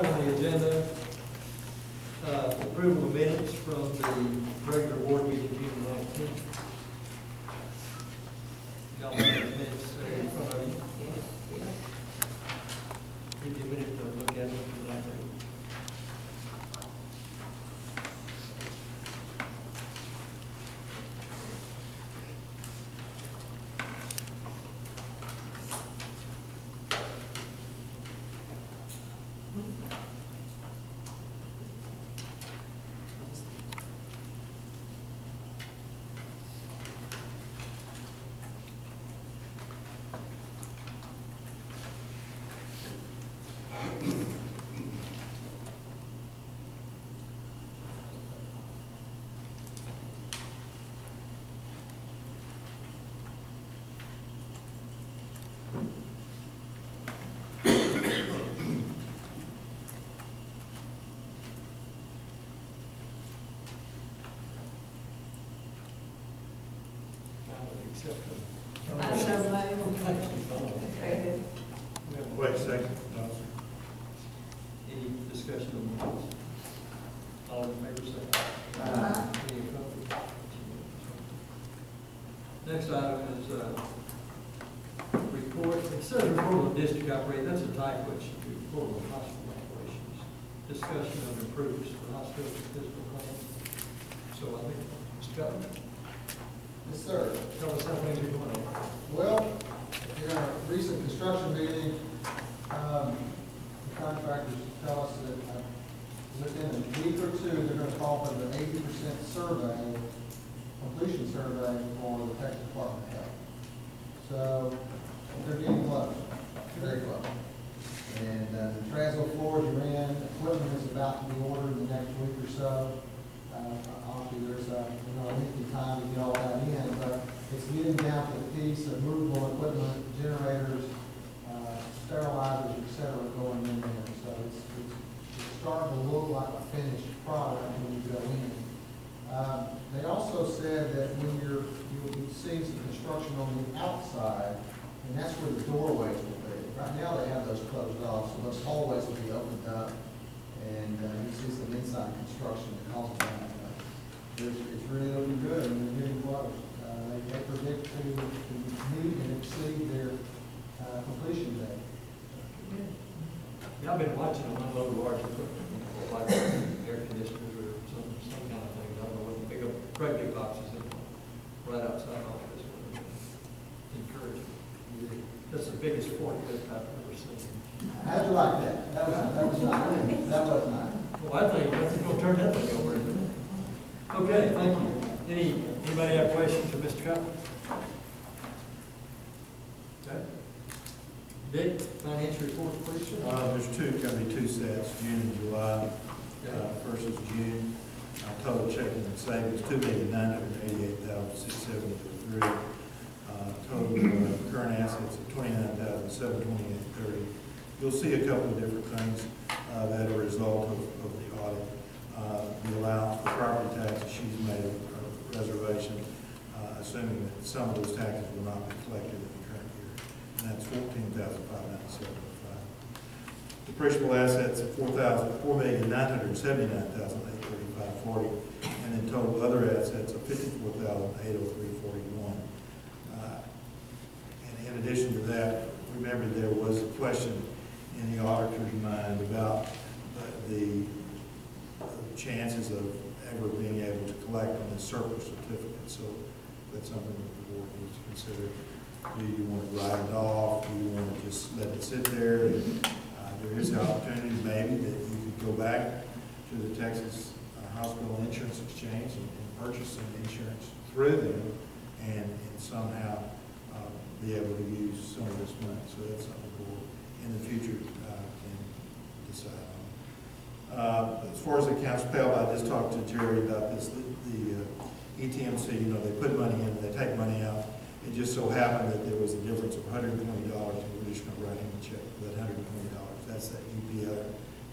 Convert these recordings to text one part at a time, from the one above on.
On the agenda, approval of minutes from the regular board meeting June 19th. Y'all have those minutes in front of you. Give you a minute to look at them if you'd like to. Wait a second. Any discussion on this? All in favor, say aye. Any opposed? Next item is report. It says report on district operation. That's a typo. It should be report on hospital operations. Discussion of improvements to the hospital physical plan. So I think, Mr. Cutler. Yes, sir. Tell us how things are going on. Well, in our recent construction meeting, the contractors tell us that within a week or two, they're going to call for the 80% survey, completion survey for the Texas Department of Health. So they're getting close, very close. And the transit floors are in, equipment is about to be ordered in the next week or so. Obviously, there's a lengthy time to get all that in, but it's getting down to the piece of movable equipment, generators, sterilizers, etc., going in there. So it's starting to look like a finished product when you go in. They also said that when you'll be seeing some construction on the outside, and that's where the doorways will be. Right now they have those closed off, so those hallways will be opened up, and you see some inside construction because of that. It's really looking good, and they're getting close. They predict to meet and exceed their completion date. Yeah, I've been watching them unload large equipment, like air conditioners or some kind of thing. I don't know what the great big boxes in right outside office. Encouraging. That's the biggest forklift I've ever seen. How'd you like that? That was nice. That was nice. Well, I think that's going to turn that thing over, isn't it? Okay, thank you. Anybody have questions for Mr. Cutler? Okay. Dick, financial report, please. There's going to be two sets, June and July. First is June. Total checking and savings, $2,988,673. Total current assets of $29,728.30. You'll see a couple of different things that are a result of the audit. The allowance for property taxes, she's made a reservation, assuming that some of those taxes will not be collected in the current year, and that's $14,597.05. Depreciable assets of $4,979,835.40, and then total other assets of $54,803.41. And in addition to that, remember there was a question in the auditor's mind about the chances of ever being able to collect on this surplus certificate. So that's something that the board needs to consider. Do you want to write it off? Do you want to just let it sit there? There is an opportunity maybe that you could go back to the Texas Hospital Insurance Exchange and purchase some insurance through them and somehow be able to use some of this money. So that's something the board in the future can decide on. As far as accounts payable, I just talked to Jerry about this. The ETMC, they put money in, they take money out. It just so happened that there was a difference of $120, and we're just going to write him a check for that $120. That's that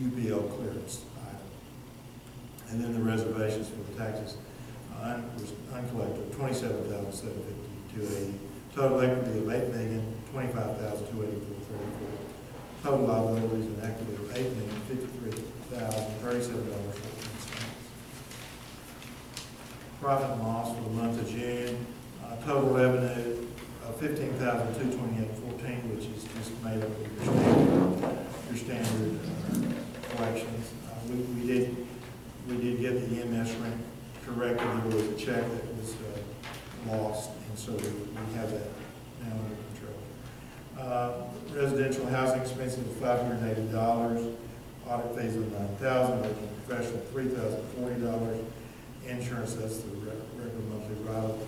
UPL clearance item. And then the reservations for the taxes was uncollected, $27,752.80. Total equity of $8,025,284.34. Total liabilities and equity of $8,053,000. $37,037.14. Profit and loss for the month of June, total revenue of $15,228.14, which is just made up of your standard collections. We did get the EMS rent corrected. There was a check that was lost, and so we have that now under control. Residential housing expenses of $580, audit fees of $9,000, working professional $3,040, insurance, that's the regular monthly write-off of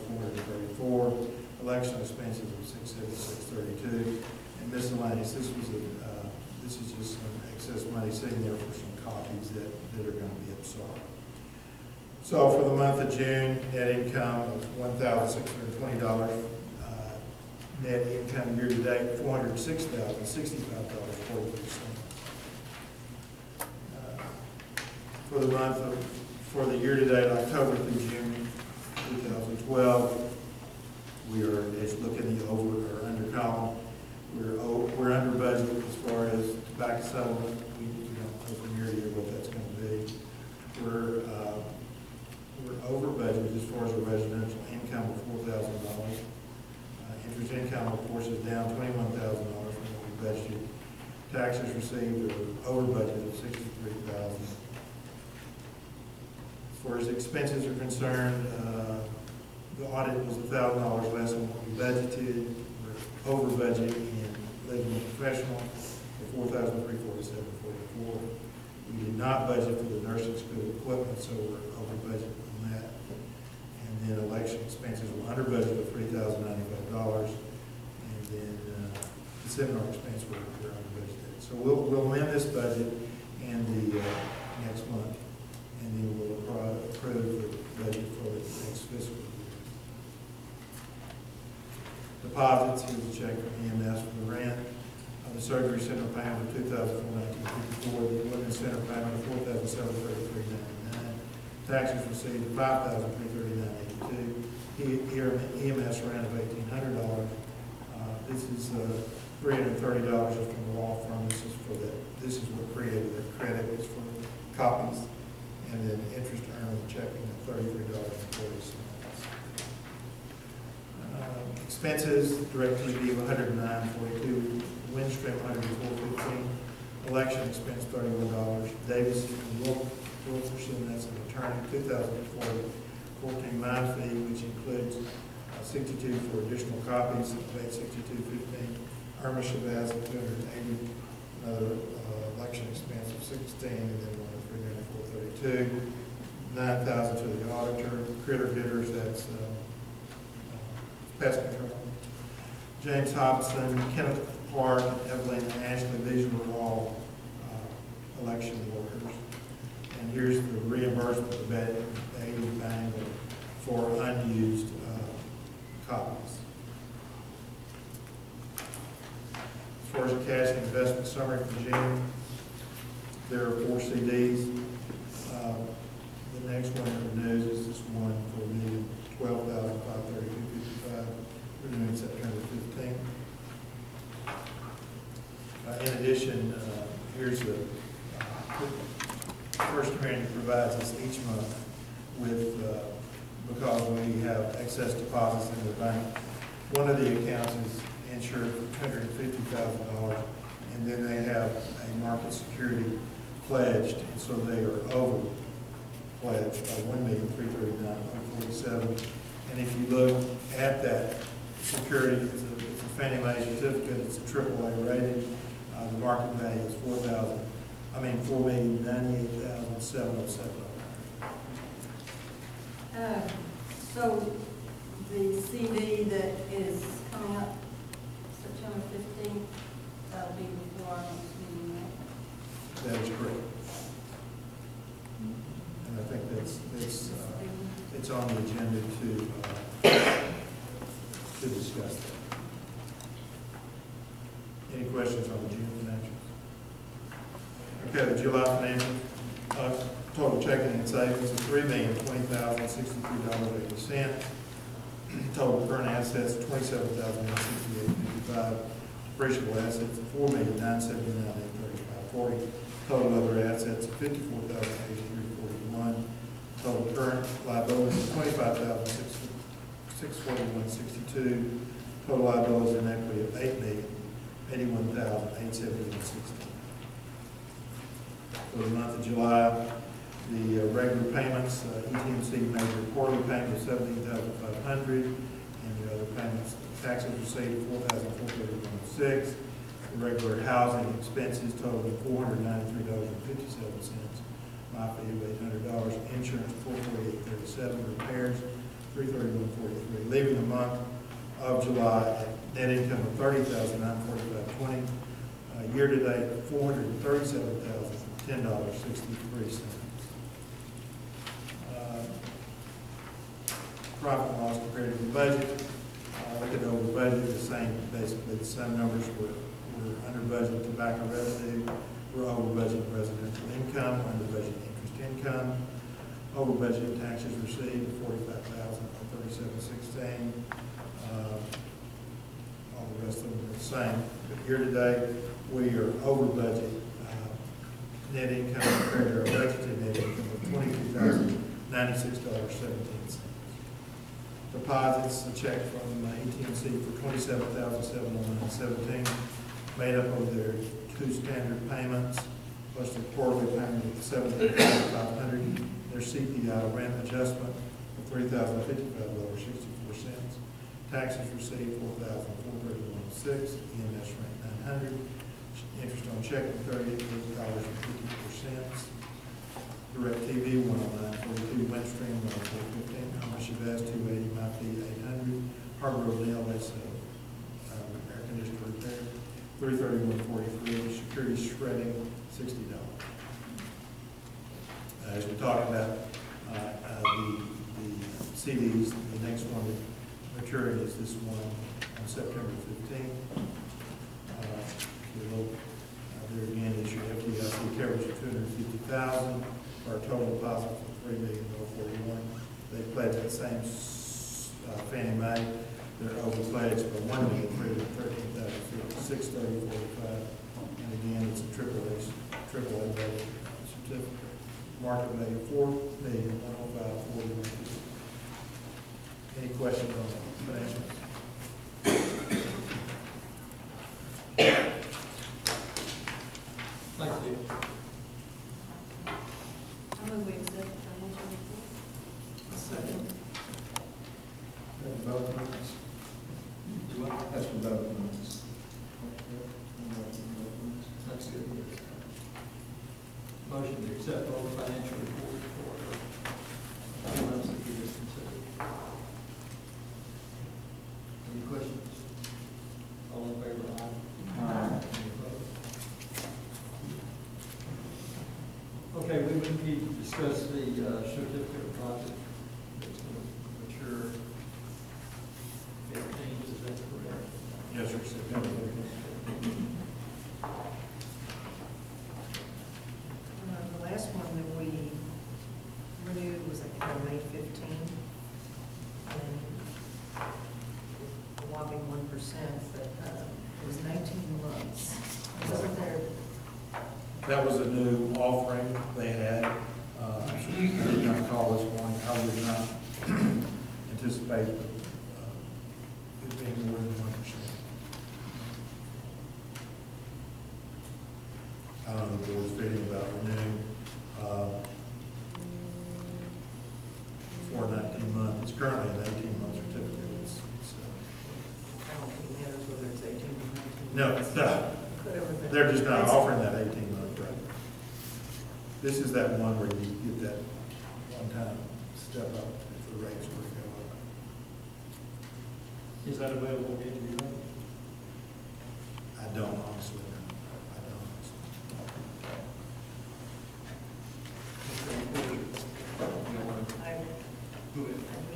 $434, election expenses of $676.32, and miscellaneous. This is just some excess money sitting there for some copies that are going to be absorbed. So for the month of June, net income of $1,620. Net income year-to-date, $406,065.43. For the month for the year-to-date October through June 2012, we are, as you look in the over or under column, we're under budget as far as tobacco settlement. We don't know from year to year what that's going to be. We're over budget as far as a residential income of $4,000. Interest income, of course, is down $21,000 from what we budgeted. Taxes received are over budget of $63,000. As far as expenses are concerned, the audit was $1,000 less than what we budgeted. We're over budget in legal and professional for $4,347.44. We did not budget for the nursing school equipment, so we're over budget on that. And then election expenses were under budget of $3,095, and then the seminar expense were under budget. So we'll amend this budget in the next month, and then we'll approve the budget for the next fiscal year. Deposits, here's a check from EMS for the rent. The surgery center payment of $2,419.54. The women's center payment of $4,733.99. Taxes received of $5,339.82. EMS rent of $1,800. This is $330 from the law firm. This is what created the credit. It's for copies, and then interest earned checking of $33.40. Expenses, direct TV of $109.42, Windstream $104.15, election expense $31, Davis and Wilkerson, that's an attorney, $2,014 mine fee, which includes 62 for additional copies, paid $62.15, Irma Shabazz at $280, another election expense of $16, and then one of $394.32, $9,000 to the auditor, critter bidders, that's pest control. James Hobson, Kenneth Clark, Evelyn Ashley, these were all election workers. And here's the reimbursement of the Bailey Bank for unused copies. As far as the cash and investment summary for June, there are 4 CDs. The next one for news is this one for $1,012,532.55, renewing September 15th. In addition, here's the First Community provides us each month with, because we have excess deposits in the bank, one of the accounts is insured for $250,000, and then they have a market security pledged, and so they are over pledged by $1,339,047. And if you look at that security, it's a Fannie Mae certificate, it's a AAA rated. The market value is $4,098,707. So the CD that is coming up September 15th, that'll be before our next meeting, right? That is correct. And I think it's on the agenda to discuss that. Any questions on the June financials? Okay, the July financials, total checking and savings of $3,020,063.80. Total current assets $27,168.55. Depreciable assets of $4,979,835.40. Total other assets of $54,841. Total current liabilities of $25,641.62. Total liabilities and equity of $8,081,871.60. For the month of July, the regular payments, ETMC made a quarterly payment of $17,500, and the other payments, taxes received $4,431.06. The regular housing expenses totaling $493.57. My fee of $800. Insurance $448.37. Repairs $331.43. Leaving the month of July at net income of $30,945.20. Year to date, $437,010.63. Profit and loss compared to the budget. Looking over budget, basically the same numbers. We're under budget tobacco revenue. We're over budget residential income, under budget interest income. Over budget taxes received, $45,037.16. All the rest of them are the same. But year to date, we are over budget net income compared to our budgeted net income of $22,096.17. Deposits, a check from ETMC for $27,709.17, made up of their two standard payments, plus the quarterly payment of $17,500, their CPI rent adjustment of $3,055.64, taxes received $4,431.06, EMS rent $900, interest on check of $38,054. Direct TV, 109.42, Windstream, 104.15, Amish Vest, 280, my fee, 800, Harbor O'Neill, that's air conditioner repair, 331.43, security shredding, $60. As we talked about, the CDs, the next one maturing is this one on September 15th. There again is your FDIC coverage of $250,000. Our total deposit for $3,041,000. They pledged that same Fannie Mae. They're overpledged by $1,313,630.45. And again, it's a triple A certificate. Market value $4,105,41. Any questions on the financials? Thanks, Steve. I move we accept the financial report. Second. Developments. That's for developments. That's good. Motion to accept all the financial reports for the months that we just considered. Any questions? All in favor, aye? Aye. Any opposed? Okay, we would need to discuss the certificate of project that's going to mature 15, is that correct? Yes, sir, September 15th. The last one that we renewed was, I think, on May 15th, and a whopping 1%, but it was 19 months. Wasn't there? That was a new offering they had. I did not call this morning. I would not anticipate it being more than 1%. I don't know the board's feeling about renewing for 19 months. It's currently an 18-month certificate. I don't think it matters whether it's 18 or 19. No, they're just not offering that 18-month break. This is that one where you get that one-time step up if the rates were to go up. Is that available in your own? I don't honestly know. I don't honestly. We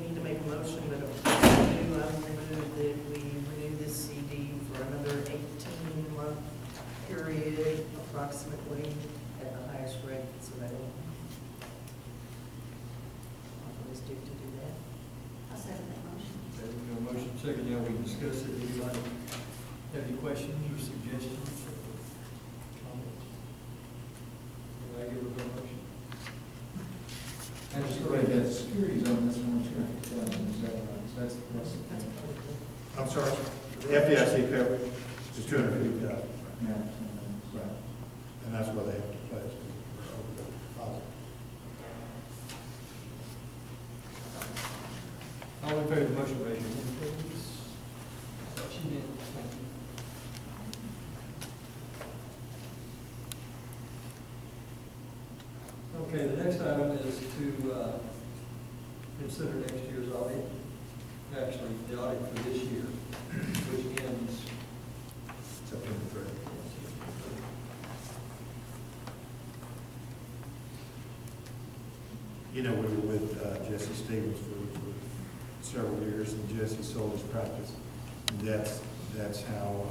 need to make a motion that we renew this CD for another 18-month period, approximately, at the highest rate that's available. Authorize Duke to do that. I second that motion. Okay, we have a motion second, now we discuss it. Anybody have any questions or suggestions or comments? securities on this one, two hundred fifty thousand, is that right? So that's the That's thing. part of the. I'm sorry, the FDIC coverage is $250,000, Yeah, right. and that's why they have to pay us over the deposit. All in favor of the motion, raise your hand, please. That's unanimous. Thank you. Okay, the next item is to consider next year's audit, actually, the audit for this year, which ends September 3rd. You know, we were with Jesse Stevens for several years, and Jesse sold his practice. And that's how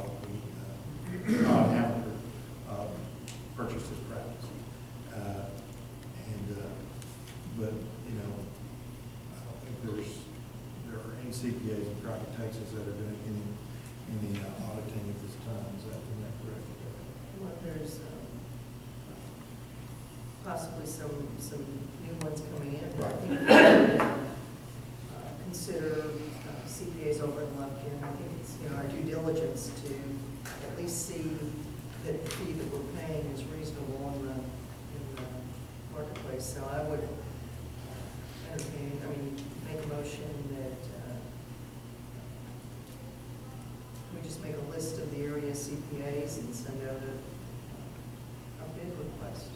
Todd Hamilton purchased his practice. But, you know, I don't think there are any CPAs in Crockett, Texas that are doing any auditing at this time. Is that correct? Well, there's possibly some new ones coming in. Right. I think we should, consider CPAs over in Lufkin. I think it's, our due diligence to at least see that the fee that we're paying is reasonable in the marketplace. So I would make a motion that we just make a list of the area CPAs and send out a bid request.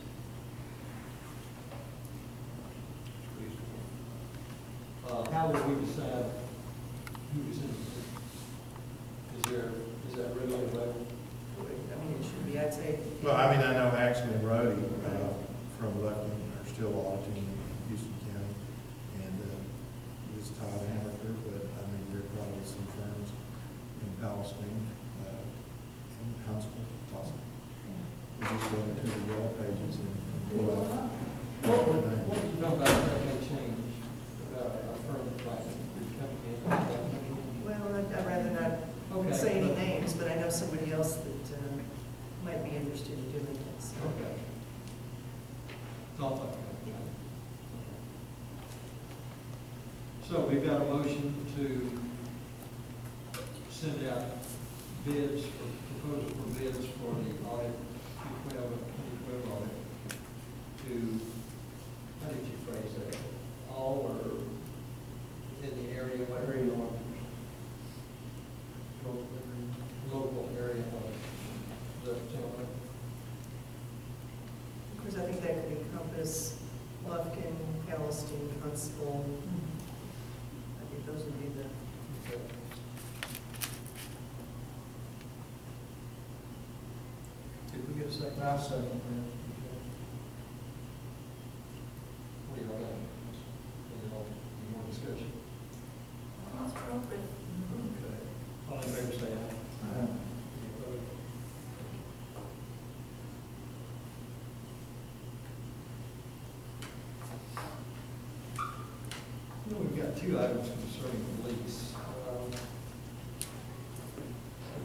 How will we decide who's in? Is that really available? It should be, I'd say. Well, I mean, I know Axel and Rhodey from Lufkin are still auditing in Houston County, and it's Todd Hamilton, but I mean, there are probably some firms in Palestine, in Huntsville, possibly. We just go into the web pages and pull out. What do you know about that may change about a firm like coming in? Well, I'd rather not Okay. say any names, but I know somebody else that might be interested in doing this. Okay. I'll talk about it. So we've got a motion to send out bids, proposal for bids for the audit, 2012 audit, to, how did you phrase that? All or in the area, whatever you want. Local area of the gentleman. Of course, I think that could encompass Lufkin, Palestine, Huntsville. I think those would be the. Okay. Did we get a second? I'll second that. What do you got? Any more discussion? That's appropriate. Okay. All in favor, say aye. Any opposed? You know, we've got two items concerning the lease.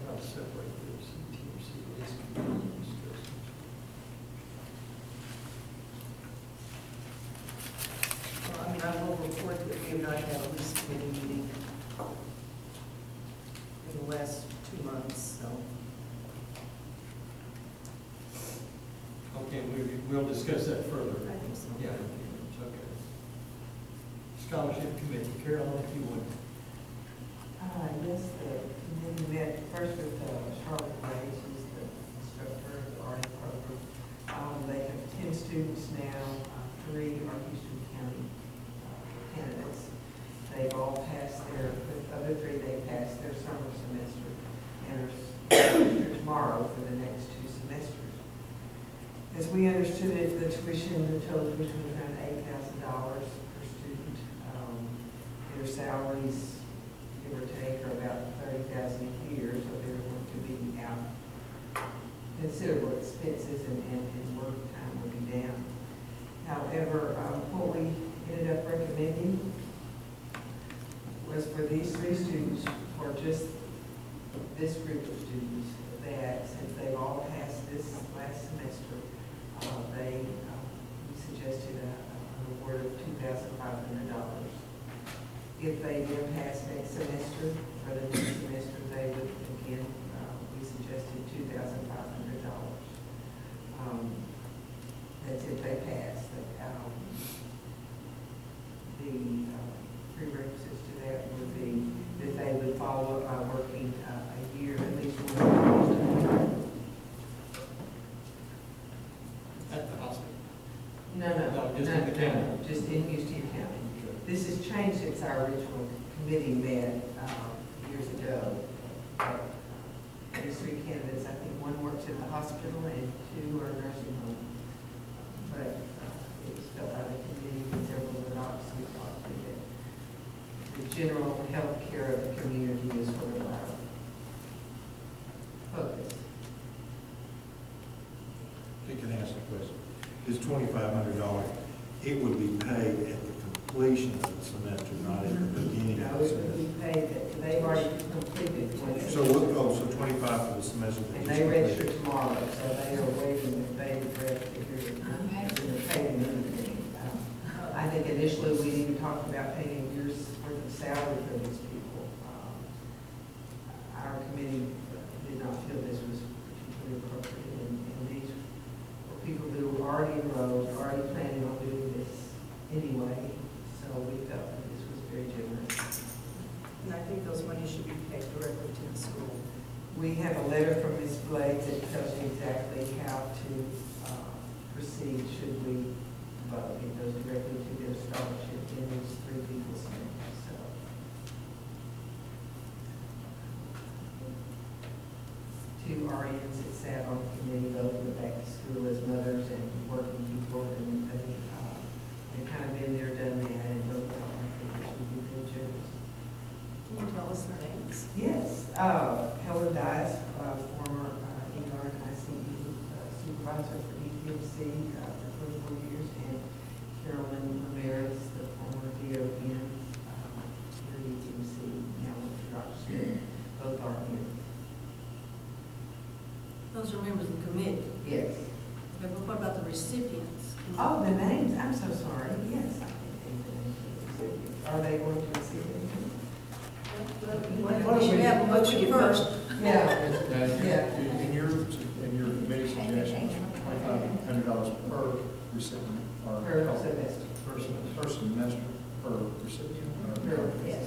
I'll separate this, TMC lease committee discussion. Well, I will report that we have not had a lease committee meeting in the last 2 months, so. Okay, we'll discuss that further. I think so. Yeah, it's okay. Scholarship Committee, Carolyn, if you would. Yes, the committee met first with Charlotte Gray, she's the instructor of the art program. They have 10 students now, 3 are Houston County candidates. They've all passed the other 3, they passed their summer semester and are tomorrow for the next 2 semesters. As we understood it, the total tuition was around $8,000 per student. Their salaries, give or take, are about $30,000 a year, so they're going to be out considerable expenses and work time will be down. However, what we ended up recommending was for these 3 students, for just this group of students, that since they've all passed this last semester, we suggested an award of $2,500 if they did pass next semester, for the next semester, they would, again, we suggested $2,500. That's if they pass. The prerequisites to that would be that they would follow up by working a year, at least 1 year. At the hospital. No, Just in the county. just in Houston County. This has changed since our original committee met years ago. There's 3 candidates, I think 1 works at the hospital and 2 are nursing home. But it was felt by the committee and several of the docs we talked to that the general health care of the community is sort of our focus. You can ask the question. It's $2,500. It would be paid at the completion of the semester, not at the beginning No, of the it would be semester. paid that they've already completed one So semester. what, so 25 for the semester. that And just they register completed. tomorrow, so they are waiting if they register here in the paying meeting. I think initially we even talked about paying a year's worth of salary for these people. Our committee did not feel this was particularly appropriate, and these were people who were already enrolled, already planning on doing this anyway, so we felt that this was very generous. And I think those monies should be paid directly to the school. We have a letter from Ms. Blades that tells you exactly how to proceed should we vote. It goes directly to their scholarship in these 3 people's names. So 2 RNs that sat on the committee, both went back to school as mothers and working people, and they've kind of been there, done that, and both of them, I think, should be good judges. Can you tell us their names? Yes, Helen Dice, former ER and ICU supervisor for ETMC for 24 years, and Carolyn Ramirez, the former DON here at ETMC, now with Dr. Smith. Both are here. Those are members of the committee. Yes. Okay, but what about the recipients? Oh, the names, I'm so sorry, yes. I think they named the recipients. Are they going to receive anything? We should have a motion first. Yeah. In your committee suggestion, $2,500 per recipient or Per semester. per semester per recipient? Yes.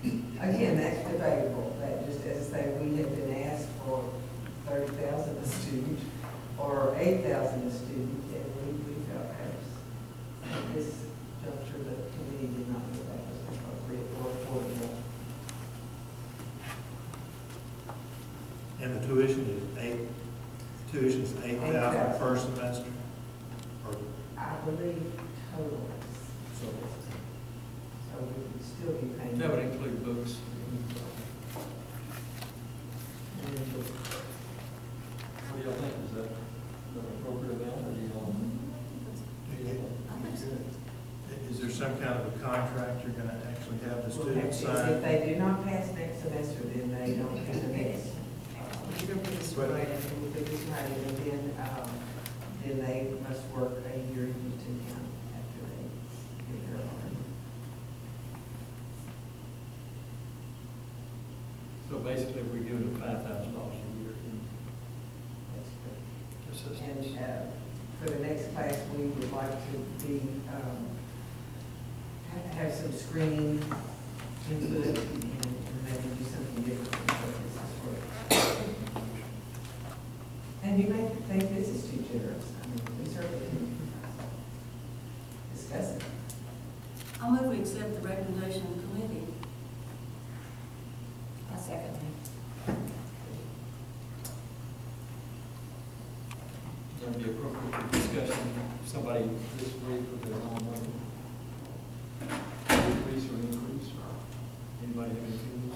Okay. Again, that's debatable, that just as I say, we have been asked for 30,000 a student or 8,000 a student, and we felt perhaps at this juncture, the committee did not feel that was appropriate or affordable. And the tuition is $8,000 per semester? Or, I believe total, so, so we would still be paying. That would include books. What do y'all think? Is that an appropriate amount, or do y'all? is there some kind of a contract you're going to actually have the We'll have students to- sign? If they do not pass next semester, then they don't have the next. You're going to put this But- right in. And we put this right in, and then they must work a year in Houston County after they get their RN. So basically, we give them $5,000 a year in That's good. assistance. And for the next class, we would like to be, have some screening input and maybe do something different than what this is for. And you may think this is too generous. I mean, we certainly can discuss it. I'll move we accept the recommendation of the committee. I second that. That'd be appropriate for discussion, somebody this week with their own money. Decrease or increase, or anybody have any feelings?